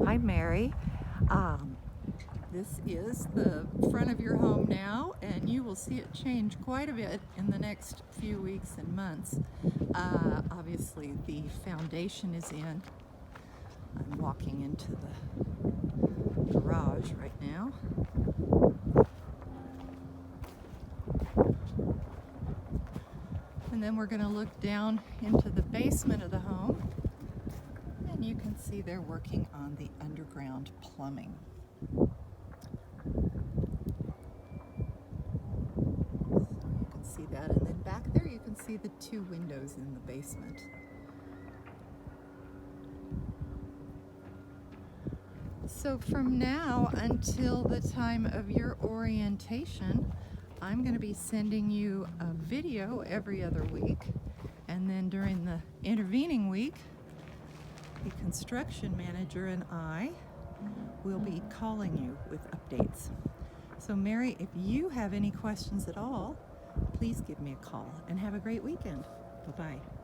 Hi, Mary. Um, this is the front of your home now, and you will see it change quite a bit in the next few weeks and months. Obviously, the foundation is in. I'm walking into the garage right now. And then we're going to look down into the basement of the home, and you can see they're working on the underground plumbing. See that, and then back there you can see the two windows in the basement. So from now until the time of your orientation, I'm going to be sending you a video every other week, and then during the intervening week, the construction manager and I will be calling you with updates. So Mary, if you have any questions at all, please give me a call and have a great weekend. Bye-bye.